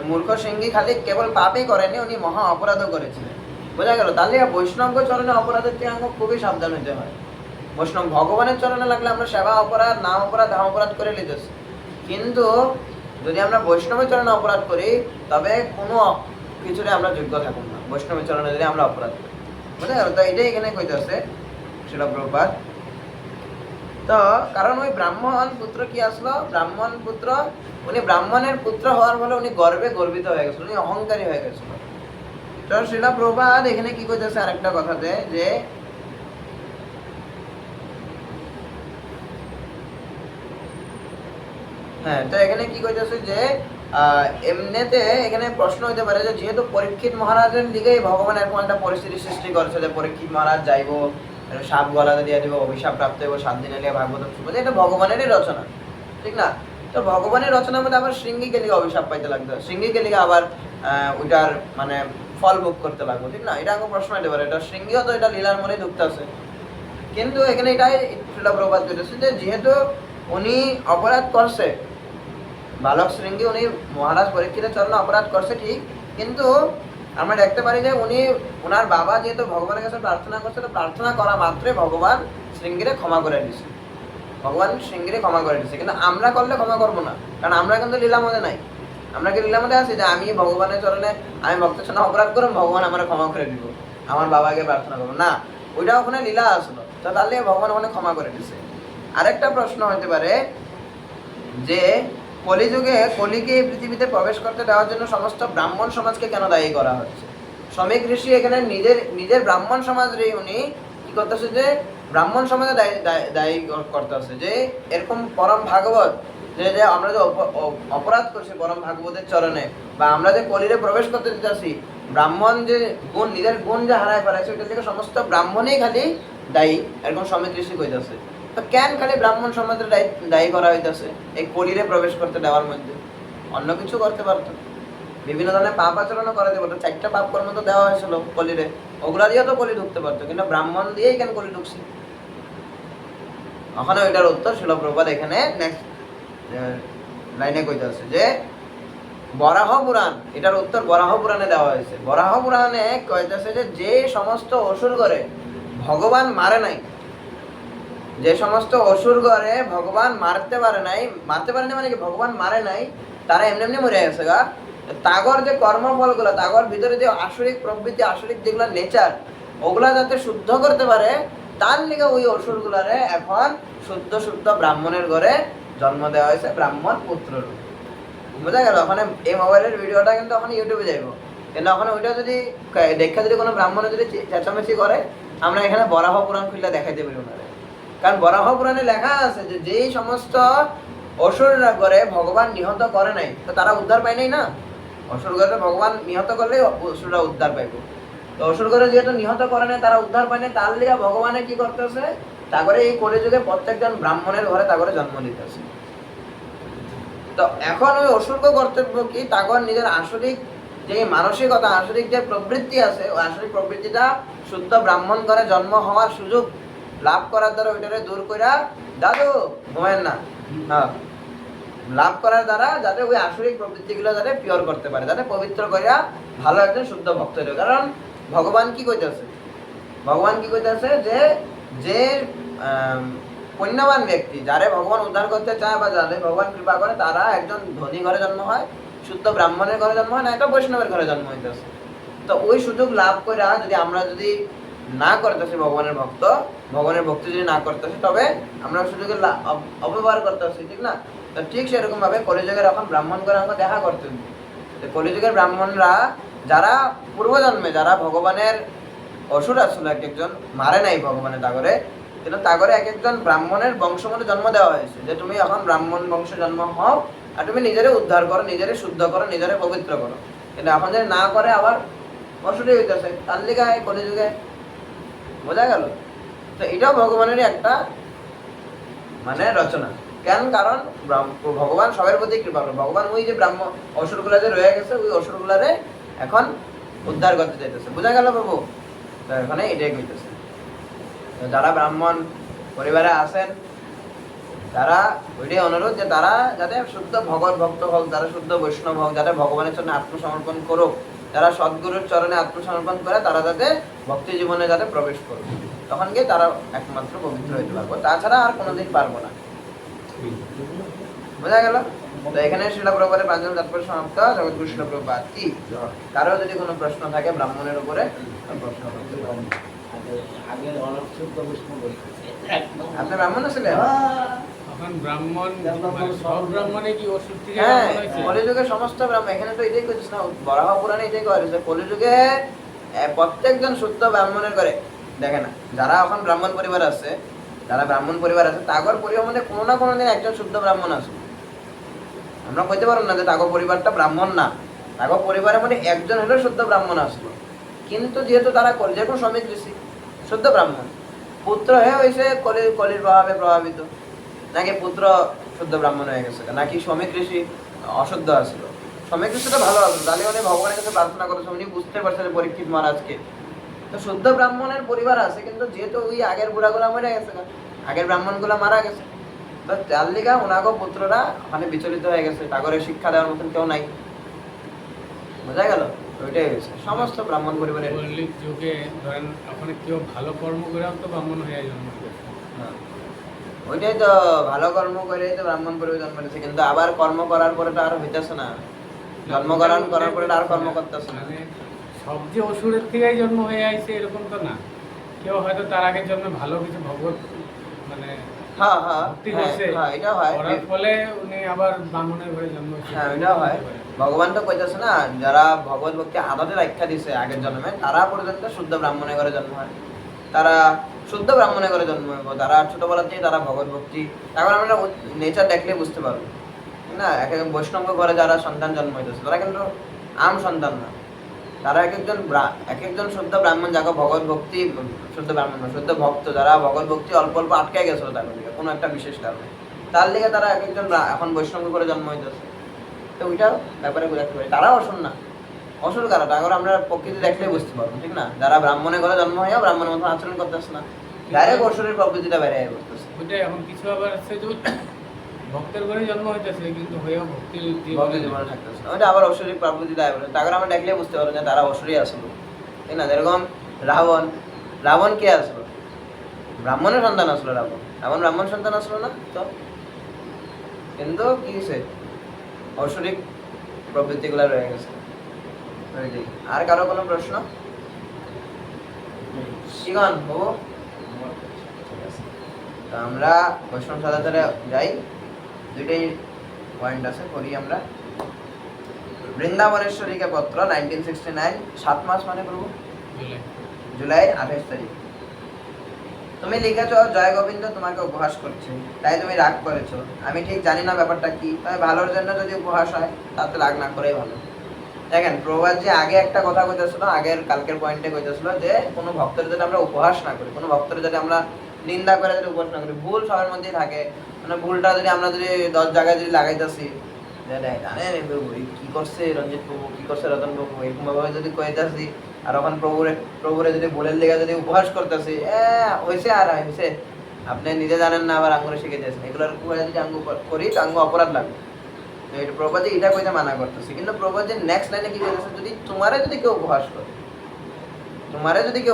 মূর্খ সিংহী খালি কেবল পাপই করেনি, উনি মহা অপরাধও করেছিলেন। বোঝা গেল? তাহলে বৈষ্ণব চরণে অপরাধের থেকে আমাকে খুবই সাবধান হতে হয়। বৈষ্ণব ভগবানের চরণে লাগলে আমরা সেবা অপরাধ, নাম অপরাধ, ধাম অপরাধ করে নিতেছি। কিন্তু যদি আমরা বৈষ্ণবের চরণে অপরাধ করি তবে কোনো কিছুতে আমরা যোগ্য থাকুন না, বৈষ্ণবের চরণে যদি আমরা অপরাধ করি। বুঝা গেল? তো এটাই এখানে কইতেছে শিলা প্রভুপাদ। তো কারণ ওই ব্রাহ্মণ পুত্র কি আসলো, ব্রাহ্মণ পুত্র, উনি ব্রাহ্মণের পুত্র হওয়ার ফলে উনি গর্বিত হয়ে গেছিল, উনি অহংকারী হয়ে গেছিল। তো শিলা প্রভুপাদ এখানে কি কইতেছে আরেকটা কথাতে যে হ্যাঁ, তো এখানে কি কইতেছে যে এমনিতে এখানে প্রশ্ন হইতে পারে যে যেহেতু পরীক্ষিত মহারাজের দিকেই ভগবান এরকম একটা পরিস্থিতি সৃষ্টি করছে যে পরীক্ষিত মহারাজ যাইবো, সাপ গলাতে দিয়ে দিব, অভিশাপ প্রাপ্ত হইব, 7 দিন এলিয়া ভাগবত শুনবো, এটা ভগবানেরই রচনা, ঠিক না? তো ভগবানের রচনার মধ্যে আবার শৃঙ্গীকে লিগে অভিশাপ পাইতে লাগতো, শৃঙ্গীকে লিগে আবার ওইটার মানে ফল ভোগ করতে লাগবো, ঠিক না? এটা আমাকে প্রশ্ন হইতে পারে, এটা শৃঙ্গীও তো এটা লীলার মনেই ঢুকতেছে। কিন্তু এখানে এটাই শিলা প্রভুপাদ কইতেছে যে যেহেতু উনি অপরাধ করছে, বালক শৃঙ্গী উনি মহারাজ পরীক্ষিতের চরণে অপরাধ করছে ঠিক, কিন্তু আমরা দেখতে পারি যে উনি ওনার বাবা যেহেতু ভগবানের কাছে প্রার্থনা করছে, তো প্রার্থনা করা মাত্রই ভগবান শৃঙ্গীরে ক্ষমা করে দিছে, কিন্তু আমরা করলে ক্ষমা করবো না, কারণ আমরা কিন্তু লীলার মধ্যে নাই। আমরা কি লীলার মধ্যে আছি যে আমি ভগবানের চরণে আমি ভক্তের চরণে অপরাধ করব, ভগবান আমার ক্ষমা করে দিব, আমার বাবাকে প্রার্থনা করবো না, ওইটা ওখানে লীলা আসলো, তো তাহলে ভগবান ওখানে ক্ষমা করে দিছে। আরেকটা প্রশ্ন হতে পারে যে কলিকে এই পৃথিবীতে প্রবেশ করতে দেওয়ার জন্য সমস্ত ব্রাহ্মণ সমাজকে কেন দায়ী করা হচ্ছে? শ্রমিক ঋষি এখানে নিজের ব্রাহ্মণ সমাজরে উনি কি করতেছে যে ব্রাহ্মণ সমাজে দায়ী করতেছে যে এরকম পরম ভাগবত যে আমরা যে অপরাধ করছি পরম ভাগবতের চরণে, বা আমরা যে কলিরে প্রবেশ করতে দিতেছি, ব্রাহ্মণ যে গুণ নিজের গুণ যে হারায় ফেলাইছে ওইটা থেকে সমস্ত ব্রাহ্মণই খালি দায়ী, এরকম শ্রমিক ঋষি কইতেছে। তো কেন খালি ব্রাহ্মণ সমাজের দায়ী করা হইতেছে এই কলিরে প্রবেশ করতে দেওয়ার মধ্যে? অন্য কিছু করতে পারতো, বিভিন্ন ধরনের পাপ আচরণও করাতে পারতো, 4টা পাপ কর্ম তো দেওয়া হয়েছিল কলিরে, ওগুলা দিয়েও তো কলি ঢুকতে পারতো, কিন্তু ব্রাহ্মণ দিয়েই কেন কলি ঢুকছে? ওখানে ওইটার উত্তর শিলা প্রভুপাদ এখানে নেক্সট লাইনে কইতেছে যে বরাহ পুরাণ, এটার উত্তর বরাহ পুরাণে দেওয়া হয়েছে। বরাহ পুরাণে কইতেছে যে সমস্ত অসুর করে ভগবান মারে নাই, যে সমস্ত অসুর করে ভগবান মারতে পারে নাই মানে কি ভগবান মারে নাই, তারা এমনি এমনি মরে গেছে গা। তাগর যে কর্মফলগুলো, তাগর ভিতরে যে আসরিক প্রবৃত্তি, আসরিক যেগুলো নেচার, ওগুলা যাতে শুদ্ধ করতে পারে, তার লিগে ওই অসুরগুলারে এখন শুদ্ধ ব্রাহ্মণের ঘরে জন্ম দেওয়া হয়েছে, ব্রাহ্মণ পুত্র। বোঝা গেল? ওখানে এই মোবাইলের ভিডিওটা কিন্তু ওখানে ইউটিউবে যাইব, কিন্তু ওখানে ওইটা যদি দেখা যদি কোনো ব্রাহ্মণে যদি চেঁচামেচি করে, আমরা এখানে বরাহ পুরাণ খুললে দেখাইতে পারি ওনারে। কারণ বরাহ পুরাণে লেখা আছে যে যেই সমস্ত অসুররা করে ভগবান নিহত করে নাই, তো তারা উদ্ধার পায় নাই না। অসুর করে ভগবান নিহত করলে অসুররা উদ্ধার পাইব, তো অসুর করে যেহেতু নিহত করে নাই, তারা উদ্ধার পায় নাই, তার লিগে ভগবানে কি করতেছে, তারপরে এই কলিযুগে প্রত্যেকজন ব্রাহ্মণের ঘরে তারপরে জন্ম দিতেছে। তো এখন ওই অসুরকে কর্তব্য কি, তারপর নিজের আসরিক যে মানসিকতা, আসরিক যে প্রবৃত্তি আছে, ওই আসরিক প্রবৃত্তিটা শুদ্ধ ব্রাহ্মণ ঘরে জন্ম হওয়ার সুযোগ লাভ করার দ্বারা ওইটারে দূর কইরা, দাদু ঘুমেন না, হ্যাঁ, লাভ করার দ্বারা যাতে ওই আসরিক প্রবৃত্তিগুলো যাতে পিওর করতে পারে, যাতে পবিত্র করিয়া ভালো একজন শুদ্ধ ভক্ত হইল। কারণ ভগবান কি কইতেছে যে যে পুণ্যবান ব্যক্তি, যারে ভগবান উদ্ধার করতে চায় বা যাদের ভগবান কৃপা করে, তারা একজন ধনী ঘরে জন্ম হয়, শুদ্ধ ব্রাহ্মণের ঘরে জন্ম হয়, না একটা বৈষ্ণবের ঘরে জন্ম হইতেছে। তো ওই সুযোগ লাভ করে যদি আমরা যদি না করতেছি ভগবানের ভক্তি যদি না করতেছি, তবে আমরা সুযোগের অপব্যবহার করতেছি, ঠিক না? তো ঠিক সেরকম ভাবে কলিযুগের এখন ব্রাহ্মণ করে আমাকে দেখা করতে হবে। তো কলিযুগের ব্রাহ্মণরা যারা পূর্বজন্মে যারা ভগবানের অসুর আসলে এক একজন মারে নাই ভগবানের তাগরে, কিন্তু তাগরে এক একজন ব্রাহ্মণের বংশমতে জন্ম দেওয়া হয়েছে, যে তুমি এখন ব্রাহ্মণ বংশে জন্ম হও আর তুমি নিজেরে উদ্ধার করো, নিজেরে শুদ্ধ করো, নিজেরে পবিত্র করো। কিন্তু এখন যদি না করে আবার অসুরই হইতেছে, তার লিগা এই কলিযুগে, বোঝা গেল? তো এটাও ভগবানেরই একটা মানে রচনা। কেন? কারণ ভগবান সবার প্রতি কৃপা করে। ভগবান ওই যে অসুরগুলা যে রয়ে গেছে, ওই অসুরগুলারে এখন উদ্ধার করতে চাইতেছে, বোঝা গেল প্রভু? তো এখানে এটাই কইতেছে। তো যারা ব্রাহ্মণ পরিবারে আছেন, তারা ওইটাই অনুরোধ যে তারা যাতে শুদ্ধ ভগবত ভক্ত হোক, যারা শুদ্ধ বৈষ্ণব হোক, যাতে ভগবানের চরণে আত্মসমর্পণ করুক, যারা সদ্গুরুর চরণে আত্মসমর্পণ করে, তারা যাতে ভক্তি জীবনে যাতে প্রবেশ করুক, তখন গিয়ে তারা একমাত্র পবিত্র হইতে পারবো, তাছাড়া আর কোনোদিন পারবো না। বোঝা গেল? তো এখানে শিলা প্রভুপাদের পাঁচজন তাৎপর্য সমাপ্ত। জগৎগুরু শিলা প্রভুপাদ কি? কারো যদি কোনো প্রশ্ন থাকে ব্রাহ্মণের উপরে, প্রশ্ন করতে পারেন। আপনি ব্রাহ্মণ ছিলেন? এখন ব্রাহ্মণ মানে সব ব্রাহ্মণে কি ওষুধ থেকে হ্যাঁ, ব্রাহ্মণ হয়েছে? কলিযুগের সমস্ত ব্রাহ্মণ, এখানে তো এটাই করছিস না, বরাহ পুরাণে এটাই করে যে কলিযুগে প্রত্যেকজন শুদ্ধ ব্রাহ্মণের করে। দেখে না, যারা এখন ব্রাহ্মণ পরিবার আছে, তাগর পরিবার মধ্যে কোনো না কোনো দিন একজন শুদ্ধ ব্রাহ্মণ আছে। আমরা কইতে পারবো না যে তাগর পরিবারটা ব্রাহ্মণ না, তাগর পরিবারের মধ্যে একজন হলেও শুদ্ধ ব্রাহ্মণ আসলো। কিন্তু যেহেতু তারা যে কোনো শ্রমিক ঋষি শুদ্ধ ব্রাহ্মণ, পুত্র হয়ে হয়েছে কলির প্রভাবে প্রভাবিত, নাকি পুত্র শুদ্ধ ব্রাহ্মণ হয়ে গেছে, নাকি শ্রমিক ঋষি অশুদ্ধ আসলো? শ্রমিক ঋষিটা ভালো আসলো, তাহলে উনি ভগবানের কাছে প্রার্থনা করেছে, উনি বুঝতে পারছেন পরীক্ষিত মহারাজকে। তো শুদ্ধ ব্রাহ্মণের পরিবার আছে, কিন্তু যেহেতু ওই আগের বুড়াগুলা মরে গেছে, আগের ব্রাহ্মণগুলা মারা গেছে, তো তার লিগা ওনাগো পুত্ররা মানে বিচলিত হয়ে গেছে, তাগরে শিক্ষা দেওয়ার মতন কেউ নাই। বোঝা গেল? ওইটাই হয়েছে সমস্ত ব্রাহ্মণ পরিবারের। কলির যুগে ধরেন ওখানে কেউ ভালো কর্ম করেও তো ব্রাহ্মণ হয়ে জন্ম নিয়েছে। হ্যাঁ, ওইটাই তো, ভালো কর্ম করে তো ব্রাহ্মণ পরিবার জন্ম নিয়েছে, কিন্তু আবার কর্ম করার পরে তো আর হইতেছে না, জন্মগ্রহণ করার পরে আর কর্ম করতেছে না। মানে সব যে অসুরের থেকেই জন্ম হয়ে আইছে এরকম তো না, কেউ হয়তো তার আগের জন্য ভালো কিছু ভগবত মানে হ্যাঁ হ্যাঁ ভক্তি হ্যাঁ, করছে, হ্যাঁ, এটা হয়। করার ফলে উনি আবার ব্রাহ্মণের ঘরে জন্ম হয়েছে। হ্যাঁ, এটা হয়। ভগবান তো কইতেছে না, যারা ভগবত ভক্তি আদতে রক্ষা দিছে আগের জন্মে, তারা পর্যন্ত শুদ্ধ ব্রাহ্মণের ঘরে জন্ম হয়, তারা শুদ্ধ ব্রাহ্মণের ঘরে জন্ম হইব, তারা ছোটবেলাতেই তারা ভগবত ভক্তি। এখন আমরা নেচার দেখলে বুঝতে পারবো, ঠিক না? এক একজন বৈষ্ণব ঘরে যারা সন্তান জন্ম হইতেছে, তারা কিন্তু আম সন্তান না, তারা এক একজন শুদ্ধ ব্রাহ্মণ, যাকে ভগবত ভক্তি, শুদ্ধ ব্রাহ্মণ না, শুদ্ধ ভক্ত, যারা ভগবত ভক্তি অল্প অল্প আটকে গেছিল তাদের দিকে কোনো একটা বিশেষ কারণে, তার লিগে তারা এক একজন এখন বৈষ্ণব করে জন্ম হইতেছে। তো ওইটা ব্যাপারে বুঝাতে পারি, তারা অসুর না। অসুর কারা? তারপর আমরা প্রকৃতি দেখলে বুঝতে পারবো, ঠিক না? যারা ব্রাহ্মণের ঘরে জন্ম হয়েও ব্রাহ্মণের মতো আচরণ করতেছে না, ডাইরেক্ট অসুরের প্রকৃতিটা বেড়ে করতেছে। ওইটাই, এখন কিছু আবার আছে যে ভক্তের ঘরে জন্ম হইতেছে কিন্তু হয়েও ভক্তির ভক্তি জীবনে জীবনে থাকতেছে না, ওইটা আবার অসুরিক প্রকৃতি দায় বলে। তারপর আমরা দেখলে বুঝতে পারবো যে তারা অসুরই আসলো, ঠিক না? যেরকম রাবণ কে আসলো? ব্রাহ্মণের সন্তান আসলো। রাবণ ব্রাহ্মণ সন্তান আসলো না তো, কিন্তু কি হয়েছে? অসুরিক প্রবৃত্তি গুলা রয়ে গেছে। আর কারো কোনো প্রশ্ন? শিগন বাবু, তো আমরা বৈষ্ণব সাদাচারে যাই। দুইটাই পয়েন্ট আছে, করি আমরা। বৃন্দাবনেশ্বরীকে পত্র 1969, 7 মাস মানে প্রভু জুলাই 28 তারিখ। তুমি লিখেছ, জয় গোবিন্দ তোমাকে উপহাস করছে, তাই তুমি রাগ করেছো। আমি ঠিক জানি না ব্যাপারটা কি, তবে ভালোর জন্য যদি উপহাস হয় তাতে রাগ না করেই ভালো। দেখেন, প্রভুপাদ যে আগে একটা কথা কইতেছিল, কালকের পয়েন্টে কইতেছিল যে কোনো ভক্তের যদি আমরা উপহাস না করি, কোনো ভক্তের যদি আমরা নিন্দা করে যদি উপহাস না করি, ভুল সবার মধ্যেই থাকে। মানে ভুলটা যদি আমরা 10 জায়গায় যদি লাগাইতেছি, জানেন কি করছে রঞ্জিত প্রভু, কি করছে রতন প্রভু, এরকম ভাবে যদি কইতেছি, আর ওখানে প্রভুরে যদি ভুলের লেগে যদি উপহাস করতেছি, হয়েছে আর হয়েছে, আপনি নিজে জানেন না আবার আঙ্গুরে শিখে দিয়েছেন, এগুলোর যদি আঙ্গু করি তো আঙ্গু অপরাধ লাগবে। প্রভুপাদ যে এটা কইতে মানা করতেছে, কিন্তু প্রভুপাদ যে নেক্সট লাইনে কি বলতেছে, যদি তোমারে যদি কেউ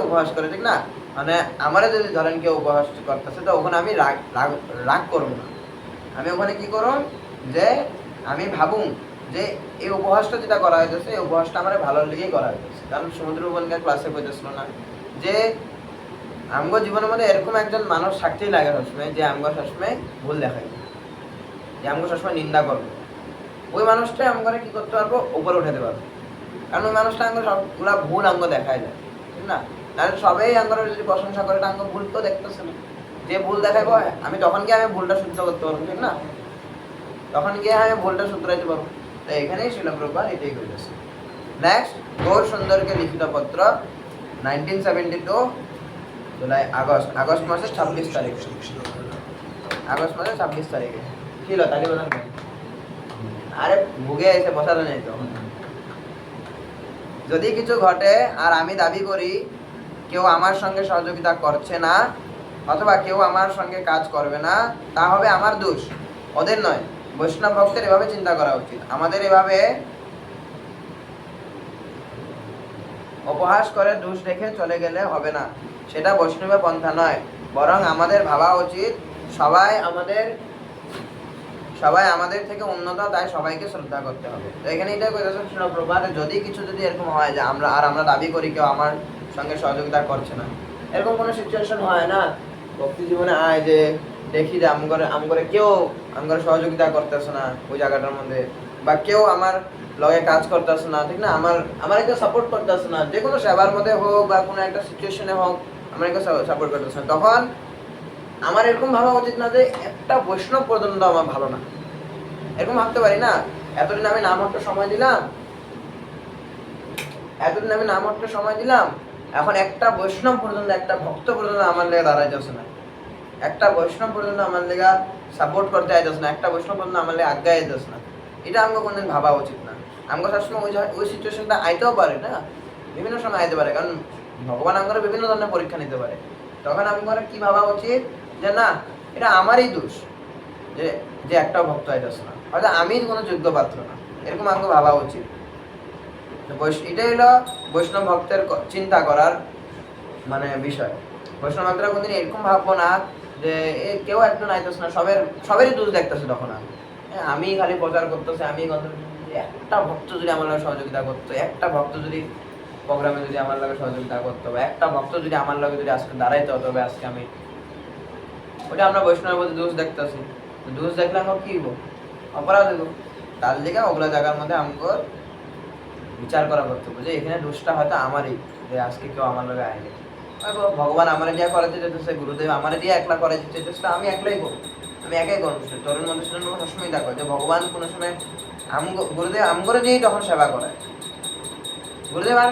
উপহাস করে, ঠিক না? মানে আমারে যদি ধরেন কেউ উপহাস করতেছে, তো ওখানে আমি রাগ করব না। আমি ওখানে কি করব, যে আমি ভাবুন যে এই উপহাসটা যেটা করা হয়েছে, এই উপহাসটা আমার ভালোর লেগেই করা হয়েছে। কারণ সমুদ্র ভবনকার ক্লাসে কইতেছিল না যে আমগো জীবনের মধ্যে এরকম একজন মানুষ থাকতেই লাগে সবসময়, যে আমগো সবসময় ভুল দেখায়, যে আমগো সবসময় নিন্দা করবে। ওই মানুষটাই আমরা কি করতে পারবো, উপরে উঠাতে পারবো। কারণ ওই মানুষটা আঙ্গ সবগুলা ভুল আঙ্গ দেখায় যায়, ঠিক না? তাহলে সবাই আঙ্গর যদি প্রশংসা করে, আঙ্গ ভুল তো দেখতেছে না। যে ভুল দেখাবো আমি, তখন গিয়ে আমি ভুলটা শুদ্ধ করতে পারবো, ঠিক না? তখন গিয়ে আমি ভুলটা শুধরাইতে পারবো। তো এখানেই ছিল প্রভুপাদ এটাই করেছে। নেক্সট, গৌর সুন্দরকে লিখিত পত্র 1972 জুলাই আগস্ট মাসের 26 তারিখে। আগস্ট মাসের 26 তারিখে ছিল, তালি বলেন। আরে ভুগে এসে বসানো নেই তো। যদি কিছু ঘটে আর আমি দাবি করি কেউ আমার সঙ্গে সহযোগিতা করছে না, অথবা কেউ আমার সঙ্গে কাজ করবে না, তা হবে আমার দোষ, ওদের নয়। বৈষ্ণব ভক্তের এভাবে চিন্তা করা উচিত। আমাদের এভাবে উপহাস করে দোষ দেখে চলে গেলে হবে না, সেটা বৈষ্ণবের পন্থা নয়। বরং আমাদের ভাবা উচিত সবাই আমাদের থেকে উন্নত, তাই সবাইকে শ্রদ্ধা করতে হবে। তো এখানে এটা কইতেছে প্রভুপাদ, যদি এরকম হয় যে আমরা দাবি করি কেউ আমার সঙ্গে সহযোগিতা করছে না, এরকম কোনো সিচুয়েশন হয় না ভক্তি জীবনে আয় যে দেখি যে আমগরে কেউ আমগরে সহযোগিতা করতেছে না ওই জায়গাটার মধ্যে, বা কেউ আমার লগে কাজ করতেছে না, ঠিক না? আমার কেউ সাপোর্ট করতেছে না, যে কোনো সেবার মধ্যে হোক বা কোনো একটা সিচুয়েশনে হোক আমার কেউ সাপোর্ট করতেছে না, তখন আমার এরকম ভাবা উচিত না যে একটা বৈষ্ণব পর্যন্ত আমার ভালো না। এরকম ভাবতে পারি না, এতদিন আমি নাম হট্ট সময় দিলাম, এখন একটা বৈষ্ণব পর্যন্ত, একটা ভক্ত পর্যন্ত আমার লেগে দাঁড়াইতেছে না, একটা বৈষ্ণব পর্যন্ত আমার লেগা সাপোর্ট করতে আইতেছে না, একটা বৈষ্ণব পর্যন্ত আমার লেগে আজ্ঞা আইতেছে না। এটা আমাকে কোনদিন ভাবা উচিত না। আমাকে সবসময় ওই সিচুয়েশনটা আইতেও পারে না, বিভিন্ন সময় আইতে পারে, কারণ ভগবান আমাকে বিভিন্ন ধরনের পরীক্ষা নিতে পারে। তখন আমাকে কি ভাবা উচিত যে না, এটা আমারই দোষ যে একটা ভক্ত আইতেছে না, হয়তো আমি কোনো যোগ্য পাত্র না, এরকম আমাকে ভাবা উচিত। এটাই হলো বৈষ্ণব ভক্তের চিন্তা করার মানে বিষয়। বৈষ্ণব ভক্তরা কোনদিন এরকম ভাববো না যে কেউ একজন আইতেছে না, সবেরই দোষ দেখতেছে। তখন আমি খালি প্রচার করতেছি, আমি একটা ভক্ত যদি আমার লগে সহযোগিতা করতো, একটা ভক্ত যদি প্রোগ্রামে যদি আমার লগে সহযোগিতা করতো, বা একটা ভক্ত যদি আমার লগে যদি আজকে দাঁড়াইতে হতো, তবে আজকে আমি ওইটা আমরা বৈষ্ণবের মধ্যে দোষ দেখতেছি। দোষ দেখলে আমার কি হবো, অপরাধ হইব। তার লিগে ওগুলো জায়গার মধ্যে আমাকে বিচার করা করতে হবে যে এখানে দোষটা হয়তো আমারই, যে আজকে কেউ আমার লগে আয়নি। ভগবান আমার দিয়ে করাতে যেতেছে, গুরুদেব আমার দিয়ে একলা করাতে যেতেছে, আমি একলাই করবো, আমি একাই করবো। তরুণ মধ্যে সবসময় দেখো যে ভগবান কোনো সময় গুরুদেব আমগরে দিয়েই তখন সেবা করে। গুরুদেব আর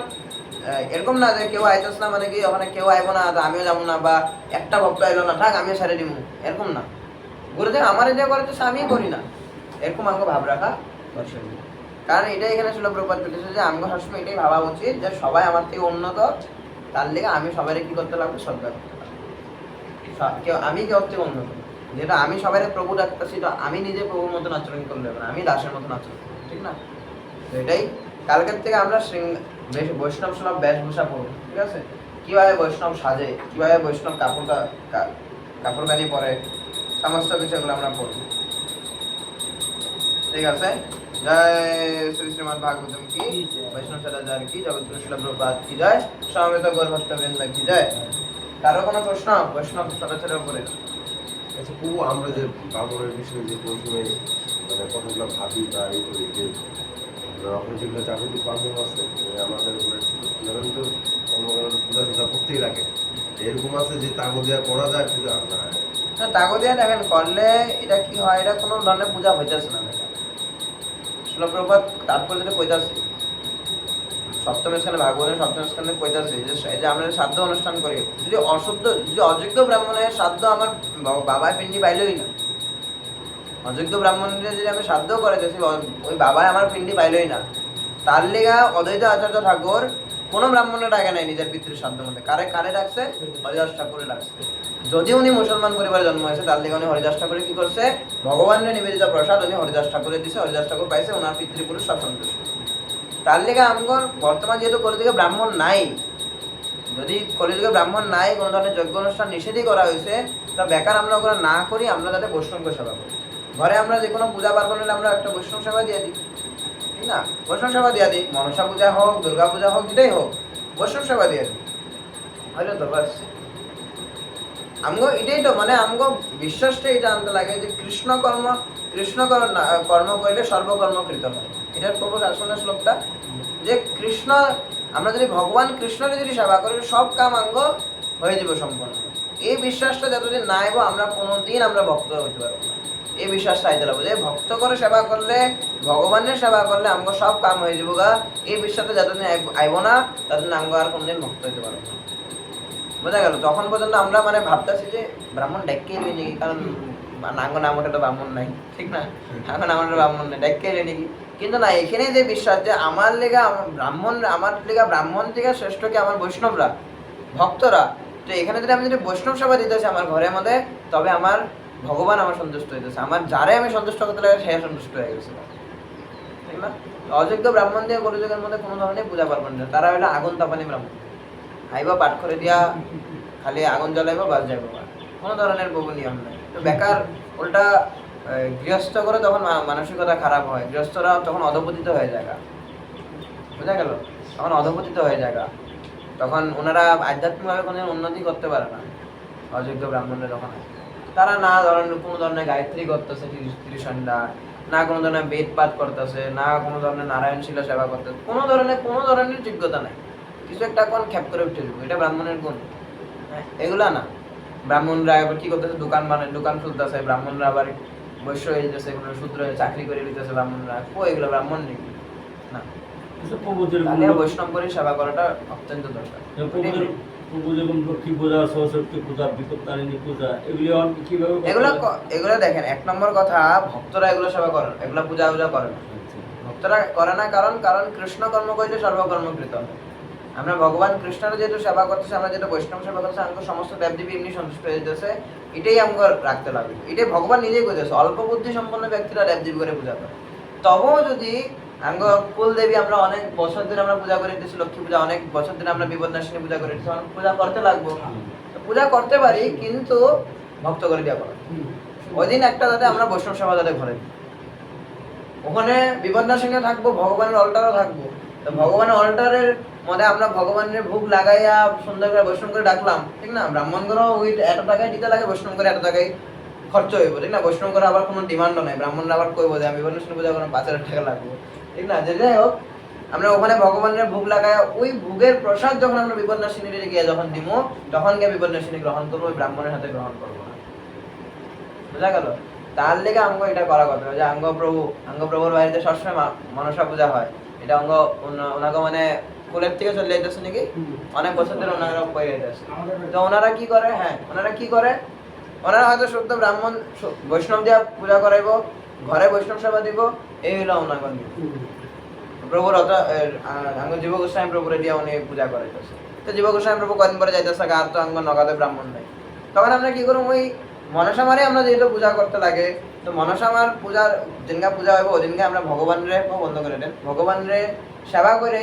এরকম না যে কেউ আইতেছ না মানে কি ওখানে কেউ আইবো না, আমিও যাবো না, বা একটা ভক্ত আইলো না, থাক আমিও ছেড়ে দিব, এরকম না। গুরুদেব আমার দিয়ে করাতেছে, আমিই করি না, এরকম আমাকে ভাব রাখা দর্শন। কারণ এটাই এখানে ছিল প্রপাত পেতেছে যে আমাকে সবসময় এটাই ভাবা উচিত যে সবাই আমার থেকে উন্নত, তার লেগে আমি সবাই কি করতে লাগবে, শ্রদ্ধা করতে লাগবে। আমি কেউ থেকে উন্নত, যেটা আমি সবাই প্রভু ডাকতেছি, তো আমি নিজে প্রভুর মতন আচরণ করলে না, আমি দাসের মতন আচরণ করবো, ঠিক না? তো এটাই কালকের থেকে আমরা বৈষ্ণব সুলভ বেশভূষা পড়বো, ঠিক আছে? কিভাবে বৈষ্ণব সাজে, কিভাবে বৈষ্ণব কাপড় কানি পরে, সমস্ত কিছু এগুলো আমরা পড়বো, ঠিক আছে? জয় শ্রী শ্রীমদ ভাগবতম কি, বৈষ্ণব সদাচার কি, জগৎগুরু শিল প্রভুপাদ কি জয়, সমবেত গৌর ভক্তবৃন্দ কি জয়। কারো কোনো প্রশ্ন বৈষ্ণব সদাচারের উপরে? আচ্ছা প্রভু, আমরা যে বাবরের বিষয়ে যে প্রথমে মানে কতগুলো ভাবি বা এই করি যে এখন যেগুলো জাগতিক কর্ম আছে আমাদের উপরে নিরন্তর পূজা টুজা করতেই লাগে, এরকম আছে যে তাগদিয়া করা যায় পূজা না? তাগদিয়া দেখেন করলে এটা কি হয়, এটা কোনো ধরনের পূজা হইতেছে না। শিল প্রভুপাদ তাৎপর্য যেটা কইতাছে সপ্তম স্থানে, ভাগবতের সপ্তম স্থানে কইতাছে যে আমরা শ্রাদ্ধ অনুষ্ঠান করি, যদি অযোগ্য ব্রাহ্মণের শ্রাদ্ধ আমার বাবার পিণ্ডি পাইলই না, অযোগ্য ব্রাহ্মণের যদি আমি শ্রাদ্ধ করে দিয়েছি, ওই বাবায় আমার পিণ্ডি পাইলই না। তার লেগা অদ্বৈত আচার্য ঠাকুর কোনো ব্রাহ্মণের ডাকে নাই নিজের পিতৃ শ্রাদ্ধের মধ্যে। কারে ডাকছে? হরিদাস ঠাকুরে ডাকছে। যদি উনি মুসলমান পরিবারে জন্ম হয়েছে, তার লেগে উনি হরিদাস ঠাকুরে কি করছে, ভগবানের নিবেদিত প্রসাদ উনি হরিদাস ঠাকুরে দিছে, হরিদাস ঠাকুর পাইছে, ওনার পিতৃপুরুষ সব সন্তুষ্ট। তার লেগে আমগর বর্তমান যেহেতু কলিযুগে ব্রাহ্মণ নাই, যদি কলিযুগে ব্রাহ্মণ নাই, কোনো ধরনের যজ্ঞ অনুষ্ঠান নিষেধই করা হয়েছে, তা বেকার আমরা ওগুলো না করি, আমরা তাদের বৈষ্ণবকে সেবা করি। ঘরে আমরা যে কোনো পূজা পার্বণ হলে আমরা একটা বৈষ্ণব সেবা দিয়ে দিই, ঠিক না? বৈষ্ণব সেবা দিয়ে দিই, মনসা পূজা হোক, দুর্গা পূজা হোক, যেটাই হোক, বৈষ্ণব সেবা দিয়ে দিই, হয়তো তো বাস। আমগো এটাই তো মানে আমগো বিশ্বাসটা এটা আনতে লাগে যে কৃষ্ণ কর্ম করলে সর্বকর্মকৃত হয়। এটার প্রভুর আসলে শ্লোকটা যে কৃষ্ণ, আমরা যদি ভগবান কৃষ্ণকে যদি সেবা করি সব কাম আঙ্গ হয়ে যাবে সম্পন্ন। এই বিশ্বাসটা যতদিন না আইব আমরা কোনোদিন আমরা ভক্ত হইতে পারবো না। এই বিশ্বাসটা আইতে লাগবে যে ভক্ত করে সেবা করলে, ভগবানের সেবা করলে আমগো সব কাম হয়ে যাবো গা। এই বিশ্বাসটা যতদিন আইব না ততদিন আমগো আর কোনোদিন ভক্ত হইতে পারবো না। বোঝা গেল? তখন পর্যন্ত আমরা মানে ভাবতেছি যে ব্রাহ্মণ ডেকে এলি নাকি, কারণ নাঙ্গো নাম ওটা তো ব্রাহ্মণ নাই, ঠিক না? এখন আমার ব্রাহ্মণ নেই, ডেকে এলি নাকি। কিন্তু না, এখানে যে বিশ্বাস যে আমার লেগা আমার লেগা ব্রাহ্মণ থেকে শ্রেষ্ঠ কি আমার বৈষ্ণবরা, ভক্তরা। তো এখানে যদি আমি যদি বৈষ্ণব সেবা দিতেছি আমার ঘরের মধ্যে, তবে আমার ভগবান আমার সন্তুষ্ট হইতেছে, আমার যারে আমি সন্তুষ্ট করতে লাগে সে সন্তুষ্ট হয়ে গেছে, ঠিক না? অযোগ্য ব্রাহ্মণ দিয়ে গোলযোগের মধ্যে কোনো ধরনের পূজা পার্বণ না। তারা হলো আগুন তাপানি ব্রাহ্মণ, আইবা পাঠ করে দিয়া খালি আগুন জ্বলাইবো বাস যাইবো, কোনো ধরনের বহু নিয়ম নাই। তো বেকার উল্টা গৃহস্থ করে তখন মানসিকতা খারাপ হয়, গৃহস্থরা তখন অধপতিত হয়ে যায়, বোঝা গেল? তখন অধপতিত হয়ে যায়, তখন ওনারা আধ্যাত্মিকভাবে কোনো উন্নতি করতে পারে না। অযোগ্য ব্রাহ্মণরা যখন তারা না ধরনের কোনো ধরনের গায়ত্রী করতেছে ত্রিসন্ধ্যা, না কোনো ধরনের বেদ পাঠ করতেছে, না কোনো ধরনের নারায়ণ শিলা সেবা করতেছে, কোনো ধরনের যোগ্যতা নাই। কিছু একটা কোন খ্যাপ করে উঠে যাবো, এটা ব্রাহ্মণের গুণ। এগুলা না, ব্রাহ্মণরা আবার কি করতেছে, দোকান খুলতেছে, ব্রাহ্মণরা আবার বৈশ্য হয়ে যেতেছে, কোনো শূদ্র চাকরি করে দিতেছে ব্রাহ্মণরা। এগুলো ব্রাহ্মণ নাকি? না, বৈষ্ণব করে সেবা করাটা অত্যন্ত দরকার। লক্ষ্মী পূজা, সরস্বতী পূজা, বিপত্তারিণী পূজা, এগুলো দেখেন, এক নম্বর কথা, ভক্তরা এগুলো সেবা করেন, এগুলো পূজা করে না। ভক্তরা করে না কারণ কৃষ্ণ কর্ম করলে সর্বকর্মকৃত। আমরা ভগবান কৃষ্ণের যেহেতু সেবা করতেছি, আমরা যেটা বৈষ্ণব সেবা করতেছি, আমাকে সমস্ত দেবদেবী এমনি সন্তুষ্ট হয়ে যেতেছে, এটাই আমাকে রাখতে লাগবে। এটাই ভগবান নিজেই করতেছে। অল্প বুদ্ধি সম্পন্ন ব্যক্তিরা দেবদেবী করে পূজা করে। তবুও যদি কুল দেবী আমরা অনেক বছর ধরে আমরা পূজা করে দিচ্ছি, লক্ষ্মী পূজা অনেক বছর ধরে আমরা বিপদনাশিনী পূজা করে দিচ্ছি, পূজা করতে লাগবো, পূজা করতে পারি, কিন্তু ভক্ত করে দেওয়া পারে। ওই দিন একটা যাতে আমরা বৈষ্ণব সেবা যাতে ঘরে দিই, ওখানে বিপদনাশিনী থাকবো, ভগবানের অল্টারও থাকবো। তো ভগবানের অল্টারের মধ্যে আমরা ভগবানের ভোগ লাগাইয়া সুন্দর করে বৈষ্ণব করে ডাকলাম, ঠিক না? ব্রাহ্মণগণ ওই এত টাকায় দিতে লাগে, বৈষ্ণব করে এত টাকায় খরচ হইব, ঠিক না? বৈষ্ণব করে আবার কোনো ডিমান্ডও নাই। ব্রাহ্মণরা আবার কইব যে আমি বিপদনাশিনী পূজা করার 5,000 টাকা লাগবে, ঠিক না? যে যাই হোক, আমরা ওখানে ভগবানের ভোগ লাগায় ওই ভোগের প্রসাদ যখন আমরা বিপদনাশিনী গিয়ে যখন দিব, তখন গিয়ে বিপদনাশিনী গ্রহণ করবো, ওই ব্রাহ্মণের হাতে গ্রহণ করবো না। বুঝা গেল? তার লেগে আঙ্গ এটা করা কথা যে আঙ্গ প্রভুর বাড়িতে সবসময় মনসা পূজা হয়। এটা ওনাকে মানে কুলের থেকে চলে যাইতেছে নাকি, অনেক বছর ধরে ওনারা পড়ে যাইতেছে। তো ওনারা কি করে, ওনারা হয়তো শুদ্ধ ব্রাহ্মণ বৈষ্ণব দিয়া পূজা করাইবো, ঘরে বৈষ্ণব সেবা দিব, এই হলো ওনাগণ প্রভুর আঙ্গ জীব গোস্বামী প্রভুরে দিয়া উনি পূজা করাইতেছে। তো জীব গোস্বামী প্রভু কদিন পরে যাইতেছে, আর তো আঙ্গ নগাদে ব্রাহ্মণ নাই। তখন আমরা কি করবো, ওই মনসামারে আমরা যেহেতু পূজা করতে লাগে, তো মনসামার পূজার দিনকা পূজা হইব, ওই দিনকে আমরা ভগবানের বন্ধ করে দেন, ভগবানের সেবা করে